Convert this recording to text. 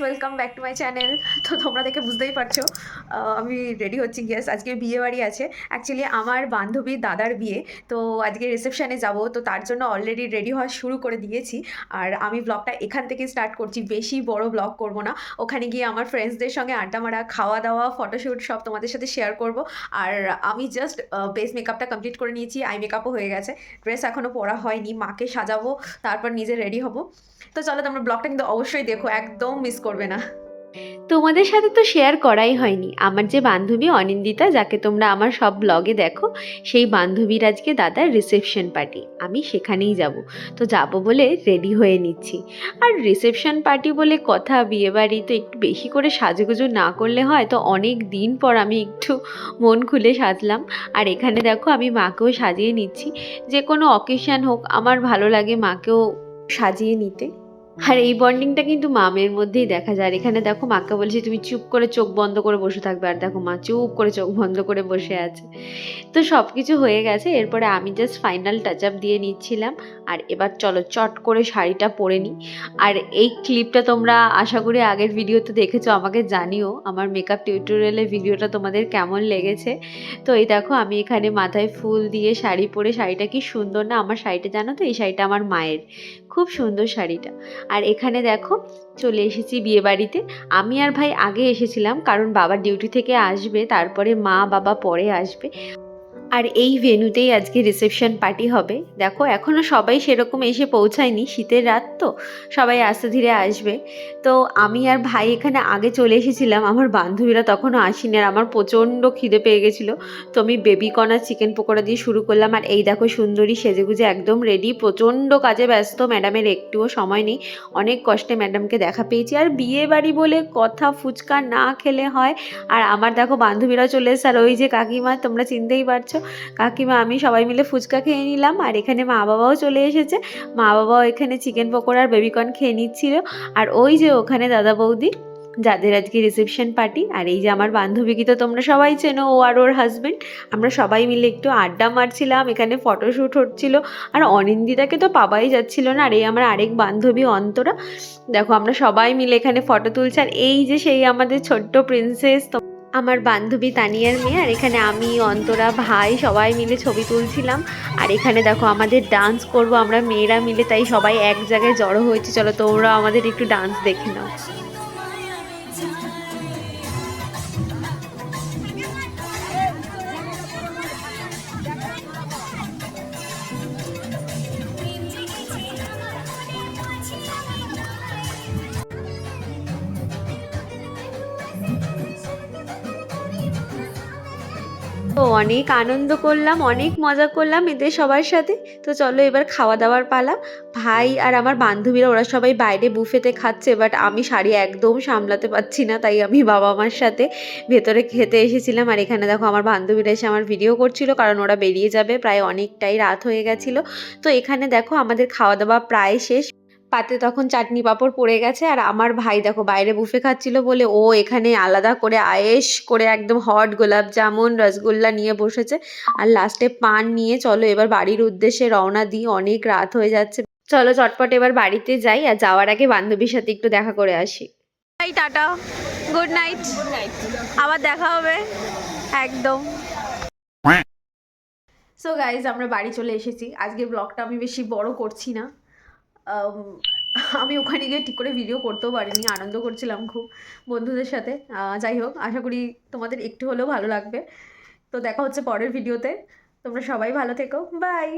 Welcome back to my channel. তো তোমরা দেখে বুঝতেই পারছো আমি রেডি হচ্ছি। গেস আজকে বিয়ে বাড়ি আছে, অ্যাকচুয়ালি আমার বান্ধবীর দাদার বিয়ে। তো আজকে রিসেপশানে যাব, তো তার জন্য অলরেডি রেডি হওয়া শুরু করে দিয়েছি। আর আমি ব্লগটা এখান থেকে স্টার্ট করছি, বেশি বড় ব্লগ করব না। ওখানে গিয়ে আমার ফ্রেন্ডসদের সঙ্গে আড্ডা মারা, খাওয়া দাওয়া, ফটোশ্যুট সব তোমাদের সাথে শেয়ার করব। আর আমি জাস্ট বেস মেকআপটা কমপ্লিট করে নিয়েছি, আই মেকআপও হয়ে গেছে, ড্রেস এখনও পরা হয়নি, মাকে সাজাবো, তারপর নিজে রেডি হব। তো চলো তোমরা ব্লগটা কিন্তু অবশ্যই দেখো, একদম মিস করবে না। তোমাদের সাথে তো শেয়ার করাই হয়নি আমার যে বান্ধবী অনিন্দিতা, যাকে তোমরা আমার সব ব্লগে দেখো, সেই বান্ধবীর আজকে দাদার রিসেপশন পার্টি। আমি সেখানেই যাব, তো যাব বলে রেডি হয়ে নিচ্ছি। আর রিসেপশন পার্টি বলে কথা, বিয়েবাড়ি তো একটু বেশি করে সাজুগুজু না করলে হয়, তো অনেক দিন পর আমি একটু মন খুলে সাজলাম। আর এখানে দেখো আমি মাকেও সাজিয়ে নিচ্ছি, যে কোনো অকেশান হোক আমার ভালো লাগে মাকেও সাজিয়ে নিতে। আর এই বন্ডিংটা কিন্তু মামের মধ্যেই দেখা যায়। আর এখানে দেখো মাকে বলছি তুমি চুপ করে চোখ বন্ধ করে বসে থাকবে, আর দেখো মা চুপ করে চোখ বন্ধ করে বসে আছে। তো সব কিছু হয়ে গেছে, এরপরে আমি জাস্ট ফাইনাল টাচ আপ দিয়ে নিচ্ছিলাম। আর এবার চলো চট করে শাড়িটা পরে নিই। আর এই ক্লিপটা তোমরা আশা করি আগের ভিডিওতে দেখেছো, আমাকে জানিও আমার মেকআপ টিউটোরিয়ালের ভিডিওটা তোমাদের কেমন লেগেছে। তো এই দেখো আমি এখানে মাথায় ফুল দিয়ে শাড়ি পরে, শাড়িটা কি সুন্দর না? আমার শাড়িটা জানো তো, এই শাড়িটা আমার মায়ের, খুব সুন্দর শাড়িটা। আর এখানে দেখো চলে এসেছি বিয়ে বাড়িতে। আমি আর ভাই আগে এসেছিলাম, কারণ বাবা ডিউটি থেকে আসবে, তারপরে মা বাবা পরে আসবে। আর এই ভেন্যুতেই আজকে রিসেপশন পার্টি হবে। দেখো এখনও সবাই সেরকম এসে পৌঁছায়নি, শীতের রাত তো সবাই আস্তে ধীরে আসবে। তো আমি আর ভাই এখানে আগে চলে এসেছিলাম, আমার বান্ধবীরা তখনও আসেনি। আর আমার প্রচণ্ড খিদে পেয়ে গেছিলো, তো আমি বেবিকর্ন আর চিকেন পকোড়া দিয়ে শুরু করলাম। আর এই দেখো সুন্দরী সেজেগুজে একদম রেডি, প্রচণ্ড কাজে ব্যস্ত, ম্যাডামের একটুও সময় নেই। অনেক কষ্টে ম্যাডামকে দেখা পেয়েছি। আর বিয়ে বাড়ি বলে কথা, ফুচকা না খেলে হয়। আর আমার দেখো বান্ধবীরা চলে এসে, আর ওই যে কাকিমা, তোমরা চিনতেই পারছো কাকিমা, আমি সবাই মিলে ফুচকা খেয়ে নিলাম। আর এখানে মা বাবাও চলে এসেছে, মা বাবাও এখানে চিকেন পকোড়া আর বেবিকর্ন খেয়ে নিচ্ছিল। আর ওই যে ওখানে দাদা বৌদি, যাদের আজকে রিসেপশন পার্টি। আর এই যে আমার বান্ধবীকে তো তোমরা সবাই চেনো, ও আর ওর হাজব্যান্ড। আমরা সবাই মিলে একটু আড্ডা মারছিলাম, এখানে ফটোশ্যুট হচ্ছিল। আর অনিন্দিতাকে তো পাওয়াই যাচ্ছিল না। আর এই আমার আরেক বান্ধবী অন্তরা, দেখো আমরা সবাই মিলে এখানে ফটো তুলছি। আর এই যে সেই আমাদের ছোট্ট প্রিন্সেস, আমার বান্ধবী তানিয়ার মেয়ে। আর এখানে আমি, অন্তরা, ভাই সবাই মিলে ছবি তুলছিলাম। আর এখানে দেখো আমাদের ডান্স করব আমরা মেয়েরা মিলে, তাই সবাই এক জায়গায় জড়ো হয়েছে। চলো তোমরা আমাদের একটু ডান্স দেখে নাও। তো অনেক আনন্দ করলাম, অনেক মজা করলাম এদের সবার সাথে। তো চলো এবার খাওয়া দাওয়ার পালা। ভাই আর আমার বান্ধবীরা ওরা সবাই বাইরে বুফেতে খাচ্ছে, বাট আমি শাড়ি একদম সামলাতে পারছি না, তাই আমি বাবা মার সাথে ভেতরে খেতে এসেছিলাম। আর এখানে দেখো আমার বান্ধবীরা এসে আমার ভিডিও করছিল, কারণ ওরা বেরিয়ে যাবে, প্রায় অনেকটাই রাত হয়ে গেছিলো। তো এখানে দেখো আমাদের খাওয়া দাওয়া প্রায় শেষ, পাতে তখন চাটনি পাঁপড় পড়ে গেছে। আর আমার ভাই দেখো বাইরে বুফে খাচ্ছিল বলে ও এখানে আলাদা করে আয়েশ করে একদম হট গোলাপ জামুন, রসগোল্লা নিয়ে বসেছে। আর লাস্টে পান নিয়ে চলো এবার বাড়ির উদ্দেশ্যে রওনা দিই, অনেক রাত হয়ে যাচ্ছে। চলো চটপট এবার বাড়িতে যাই, আর যাওয়ার আগে বান্ধবীর সাথে একটু দেখা করে আসি। বাই, টাটা, গুড নাইট, আবার দেখা হবে একদম। সো গাইজ আমরা বাড়ি চলে এসেছি। আজকের ব্লগটা আমি বেশি বড় করছি না। আম, আমি ওখানে গিয়ে ঠিক করে ভিডিও করতেও পারিনি, আনন্দ করছিলাম খুব বন্ধুদের সাথে। যাই হোক, আশা করি তোমাদের একটু হলেও ভালো লাগবে। তো দেখা হচ্ছে পরের ভিডিওতে, তোমরা সবাই ভালো থেকো, বাই।